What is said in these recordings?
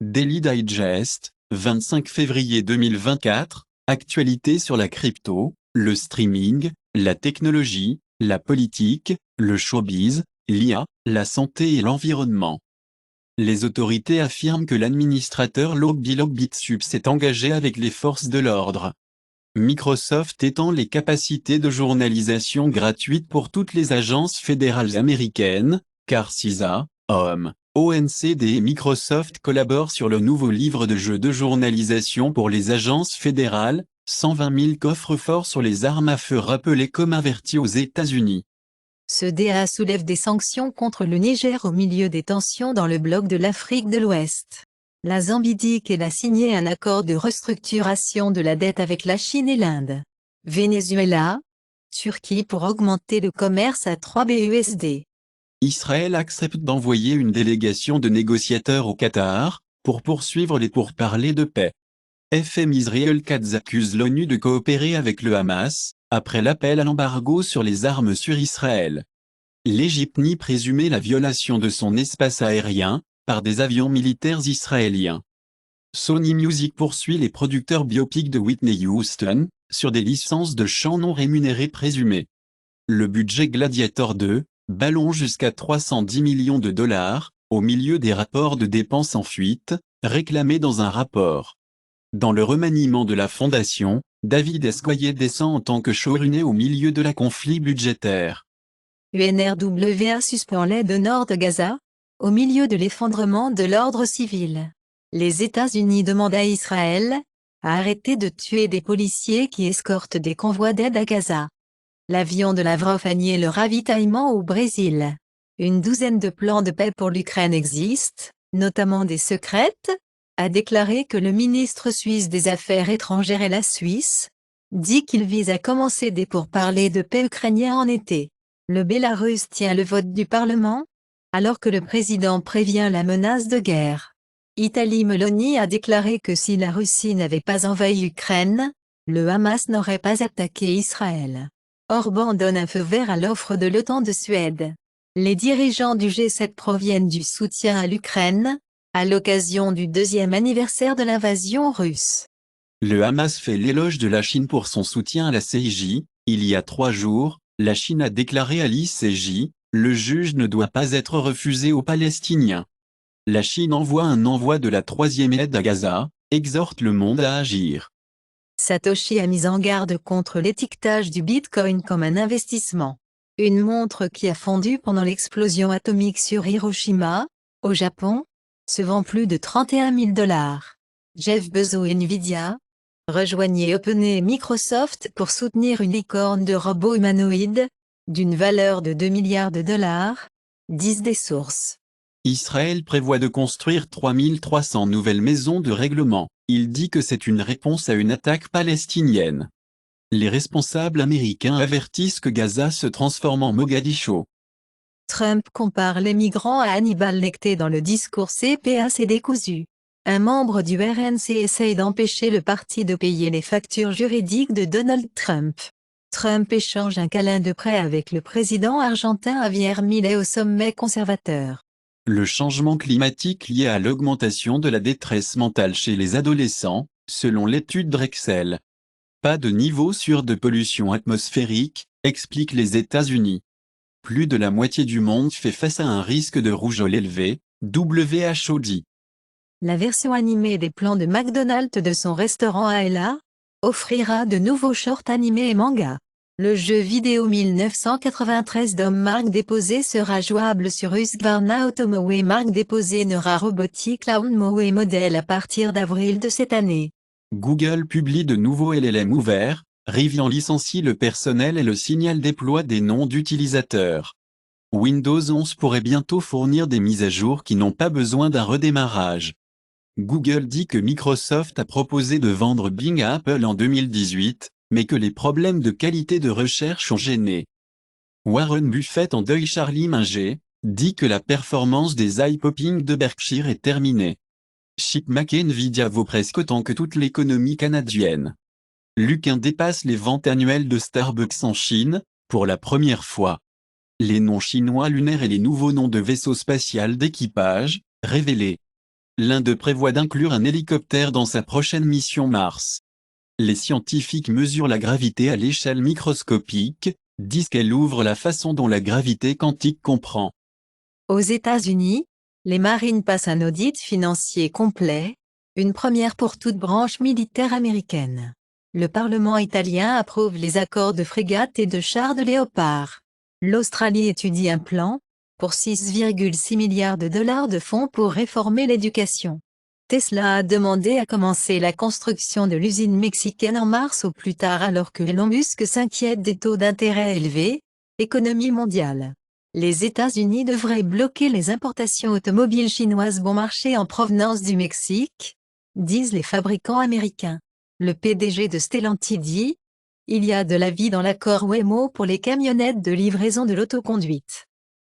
Daily Digest, 25 février 2024, actualité sur la crypto, le streaming, la technologie, la politique, le showbiz, l'IA, la santé et l'environnement. Les autorités affirment que l'administrateur Logbitsub s'est engagé avec les forces de l'ordre. Microsoft étend les capacités de journalisation gratuites pour toutes les agences fédérales américaines, car CISA, ONCD et Microsoft collaborent sur le nouveau livre de jeu de journalisation pour les agences fédérales, 120 000 coffres-forts sur les armes à feu rappelés comme avertis aux États-Unis. Ce DA soulève des sanctions contre le Niger au milieu des tensions dans le bloc de l'Afrique de l'Ouest. La Zambie dit qu'elle a signé un accord de restructuration de la dette avec la Chine et l'Inde. Venezuela, Turquie pour augmenter le commerce à 3 BUSD. Israël accepte d'envoyer une délégation de négociateurs au Qatar, pour poursuivre les pourparlers de paix. FM Israël Katz accuse l'ONU de coopérer avec le Hamas, après l'appel à l'embargo sur les armes sur Israël. L'Égypte nie présumer la violation de son espace aérien, par des avions militaires israéliens. Sony Music poursuit les producteurs biopics de Whitney Houston, sur des licences de chants non rémunérées présumées. Le budget Gladiator 2, ballon jusqu'à 310 millions de dollars, au milieu des rapports de dépenses en fuite, réclamés dans un rapport. Dans le remaniement de la fondation, David Esquoyer descend en tant que showrunner au milieu de la conflit budgétaire. UNRWA suspend l'aide au nord de Gaza, au milieu de l'effondrement de l'ordre civil. Les États-Unis demandent à Israël à arrêter de tuer des policiers qui escortent des convois d'aide à Gaza. L'avion de Lavrov a nié le ravitaillement au Brésil. Une douzaine de plans de paix pour l'Ukraine existent, notamment des secrètes, a déclaré que le ministre suisse des Affaires étrangères et la Suisse, dit qu'il vise à commencer des pourparlers de paix ukrainiens en été. Le Bélarus tient le vote du Parlement, alors que le président prévient la menace de guerre. Italie Meloni a déclaré que si la Russie n'avait pas envahi l'Ukraine, le Hamas n'aurait pas attaqué Israël. Orban donne un feu vert à l'offre de l'OTAN de Suède. Les dirigeants du G7 proviennent du soutien à l'Ukraine, à l'occasion du 2e anniversaire de l'invasion russe. Le Hamas fait l'éloge de la Chine pour son soutien à la CIJ. Il y a 3 jours, la Chine a déclaré à l'ICJ, le juge ne doit pas être refusé aux Palestiniens. La Chine envoie un envoi de la 3e aide à Gaza, exhorte le monde à agir. Satoshi a mis en garde contre l'étiquetage du Bitcoin comme un investissement. Une montre qui a fondu pendant l'explosion atomique sur Hiroshima, au Japon, se vend plus de 31 000 $. Jeff Bezos et Nvidia, rejoignez OpenAI et Microsoft pour soutenir une licorne de robots humanoïdes, d'une valeur de 2 milliards de dollars, disent des sources. Israël prévoit de construire 3300 nouvelles maisons de règlement. Il dit que c'est une réponse à une attaque palestinienne. Les responsables américains avertissent que Gaza se transforme en Mogadiscio. Trump compare les migrants à Hannibal Lecter dans le discours CPAC décousu. Un membre du RNC essaye d'empêcher le parti de payer les factures juridiques de Donald Trump. Trump échange un câlin de près avec le président argentin Javier Milei au sommet conservateur. Le changement climatique lié à l'augmentation de la détresse mentale chez les adolescents, selon l'étude Drexel. Pas de niveau sûr de pollution atmosphérique, expliquent les États-Unis. Plus de la moitié du monde fait face à un risque de rougeole élevé, WHO dit. La version animée des plans de McDonald's de son restaurant à Ella offrira de nouveaux shorts animés et mangas. Le jeu vidéo 1993 d'Homme marque déposée sera jouable sur Husqvarna Automower marque déposée Nora Robotic Lawn Mower modèle à partir d'avril de cette année. Google publie de nouveaux LLM ouverts, Rivian licencie le personnel et le signal déploie des noms d'utilisateurs. Windows 11 pourrait bientôt fournir des mises à jour qui n'ont pas besoin d'un redémarrage. Google dit que Microsoft a proposé de vendre Bing à Apple en 2018, mais que les problèmes de qualité de recherche ont gêné. Warren Buffett en deuil. Charlie Munger dit que la performance des eye-popping de Berkshire est terminée. Chipmac et Nvidia vaut presque autant que toute l'économie canadienne. Luckin dépasse les ventes annuelles de Starbucks en Chine, pour la première fois. Les noms chinois lunaires et les nouveaux noms de vaisseaux spatials d'équipage, révélés. L'Inde prévoit d'inclure un hélicoptère dans sa prochaine mission Mars. Les scientifiques mesurent la gravité à l'échelle microscopique, disent qu'elle ouvre la façon dont la gravité quantique comprend. Aux États-Unis, les Marines passent un audit financier complet, une première pour toute branche militaire américaine. Le Parlement italien approuve les accords de frégates et de chars de Léopard. L'Australie étudie un plan, pour 6,6 milliards de dollars de fonds pour réformer l'éducation. Tesla a demandé à commencer la construction de l'usine mexicaine en mars au plus tard alors que Elon Musk s'inquiète des taux d'intérêt élevés, économie mondiale. Les États-Unis devraient bloquer les importations automobiles chinoises bon marché en provenance du Mexique, disent les fabricants américains. Le PDG de Stellantis dit « Il y a de la vie dans l'accord Waymo pour les camionnettes de livraison de l'autoconduite ».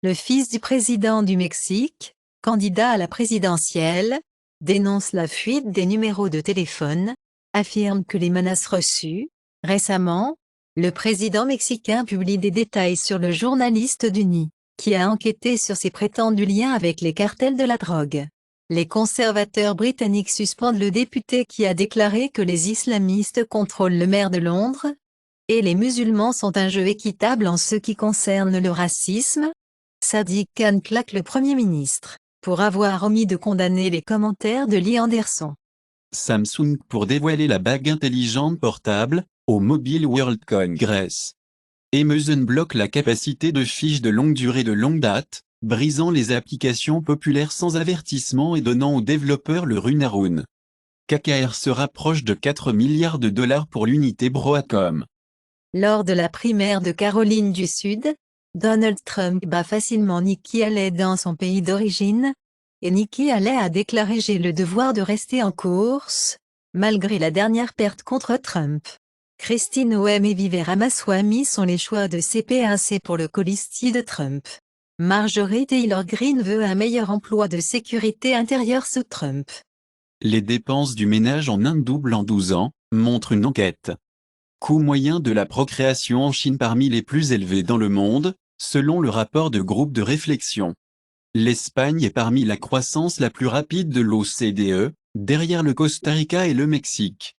Le fils du président du Mexique, candidat à la présidentielle, dénonce la fuite des numéros de téléphone, affirme que les menaces reçues. Récemment, le président mexicain publie des détails sur le journaliste du NI, qui a enquêté sur ses prétendus liens avec les cartels de la drogue. Les conservateurs britanniques suspendent le député qui a déclaré que les islamistes contrôlent le maire de Londres, et les musulmans sont un jeu équitable en ce qui concerne le racisme. Sadiq Khan claque le Premier ministre, pour avoir omis de condamner les commentaires de Lee Anderson. Samsung pour dévoiler la bague intelligente portable, au Mobile World Congress. Amazon bloque la capacité de fiches de longue durée de longue date, brisant les applications populaires sans avertissement et donnant aux développeurs le runaround. KKR se rapproche de 4 milliards de dollars pour l'unité Broadcom. Lors de la primaire de Caroline du Sud, Donald Trump bat facilement Nikki Haley dans son pays d'origine, et Nikki Haley a déclaré « J'ai le devoir de rester en course », malgré la dernière perte contre Trump. Christine Noem et Vivek Ramaswamy sont les choix de CPAC pour le colistier de Trump. Marjorie Taylor Greene veut un meilleur emploi de sécurité intérieure sous Trump. Les dépenses du ménage en Inde doublent en 12 ans, montre une enquête. Coût moyen de la procréation en Chine parmi les plus élevés dans le monde, selon le rapport de groupe de réflexion. L'Espagne est parmi la croissance la plus rapide de l'OCDE, derrière le Costa Rica et le Mexique.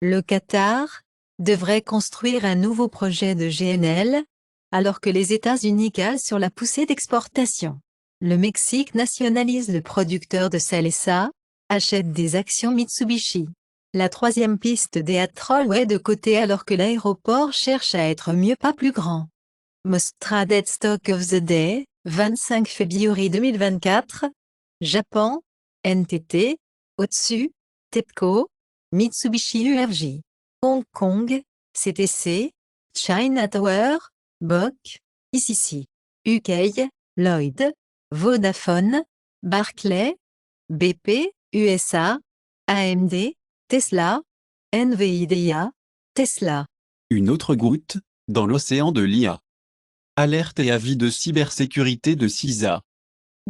Le Qatar devrait construire un nouveau projet de GNL, alors que les États-Unis calent sur la poussée d'exportation. Le Mexique nationalise le producteur de CELESA, achète des actions Mitsubishi. La troisième piste des Trollway est de côté alors que l'aéroport cherche à être mieux pas plus grand. Most Traded Stock of the Day, 25 février 2024. Japon, NTT, Otsu, TEPCO, Mitsubishi UFJ. Hong Kong, CTC, China Tower, BOC, ICC. UK, Lloyd, Vodafone, Barclay, BP, USA, AMD, Tesla, NVIDIA, Tesla. Une autre goutte, dans l'océan de l'IA. Alerte et avis de cybersécurité de CISA.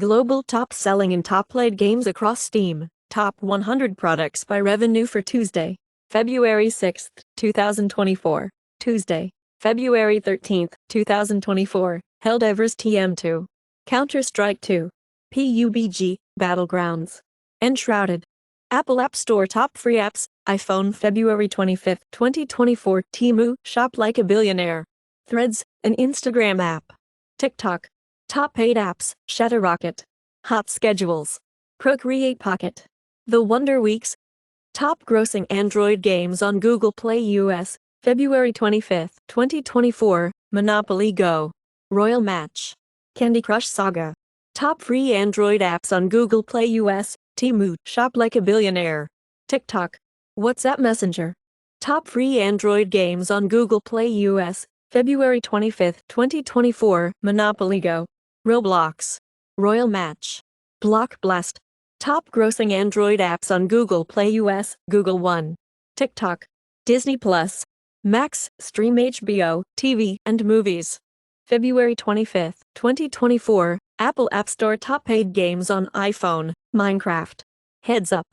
Global top selling and top played games across Steam. Top 100 products by revenue for Tuesday, February 6, 2024. Tuesday, February 13, 2024. Helldivers TM2. Counter-Strike 2. PUBG, Battlegrounds. Enshrouded. Apple App Store top free apps, iPhone February 25, 2024. Temu, shop like a billionaire. Threads, an Instagram app. TikTok. Top paid apps, Shutterrocket. Hot schedules. Procreate Pocket. The Wonder Weeks. Top grossing Android games on Google Play US, February 25, 2024. Monopoly Go. Royal Match. Candy Crush Saga. Top free Android apps on Google Play US, Temu, shop like a billionaire. TikTok. WhatsApp Messenger. Top free Android games on Google Play US, February 25, 2024. Monopoly Go. Roblox. Royal Match. Block Blast. Top grossing Android apps on Google Play US, Google One. TikTok. Disney Plus. Max, stream HBO, TV, and movies. February 25, 2024. Apple App Store top paid games on iPhone, Minecraft. Heads Up.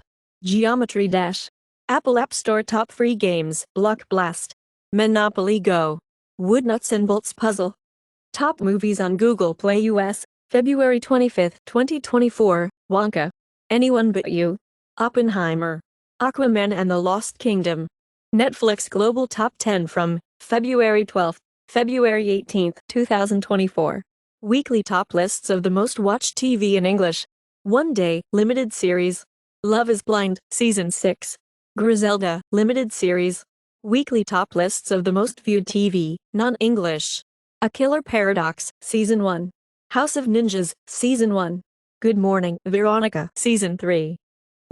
Geometry Dash. Apple App Store top free games, Block Blast. Monopoly Go. Wood Nuts and Bolts Puzzle. Top movies on Google Play US, February 25, 2024. Wonka. Anyone But You, Oppenheimer, Aquaman and the Lost Kingdom. Netflix Global Top 10 from February 12, February 18, 2024. Weekly top lists of the most watched TV in English. One Day, limited series. Love is Blind, Season 6. Griselda, limited series. Weekly top lists of the most viewed TV, non-English. A Killer Paradox, Season 1. House of Ninjas, Season 1. Good Morning, Veronica, Season 3.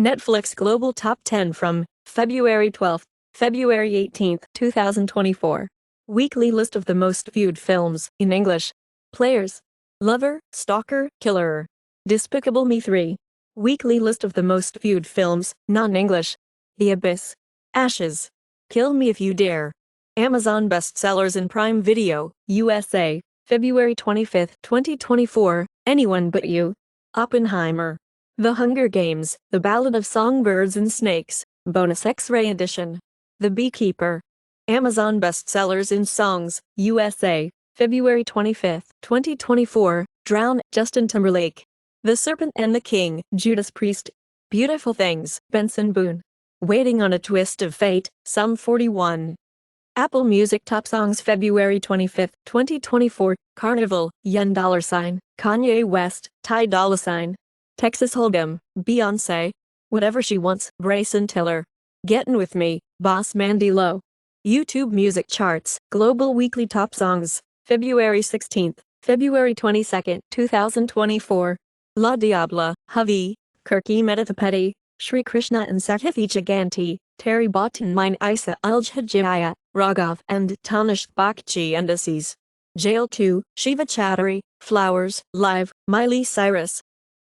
Netflix Global Top 10 from February 12, February 18, 2024. Weekly list of the most viewed films in English. Players. Lover, Stalker, Killer. Despicable Me 3. Weekly list of the most viewed films, non-English. The Abyss. Ashes. Kill Me If You Dare. Amazon bestsellers in Prime Video, USA, February 25, 2024. Anyone But You. Oppenheimer. The Hunger Games, The Ballad of Songbirds and Snakes, bonus X-ray edition. The Beekeeper. Amazon bestsellers in Songs, USA, February 25, 2024. Drown, Justin Timberlake. The Serpent and the King, Judas Priest. Beautiful Things, Benson Boone. Waiting on a Twist of Fate, Sum 41. Apple Music Top Songs February 25, 2024. Carnival, Yen $, Kanye West, Ty Dolla $ign. Texas Hold'em, Beyoncé. Whatever She Wants, Bryson Tiller. Gettin' With Me, Boss Mandy Lowe. YouTube Music Charts, Global Weekly Top Songs, February 16, February 22, 2024. La Diabla, Havi, Kirky Meditapeti, Shri Krishna and Satithi Jaganti, Terry Botton Mine Isa Aljhajaya, Raghav and Tanish Bakchi and Assis. Jail 2, Shiva Chattery, Flowers, Live, Miley Cyrus,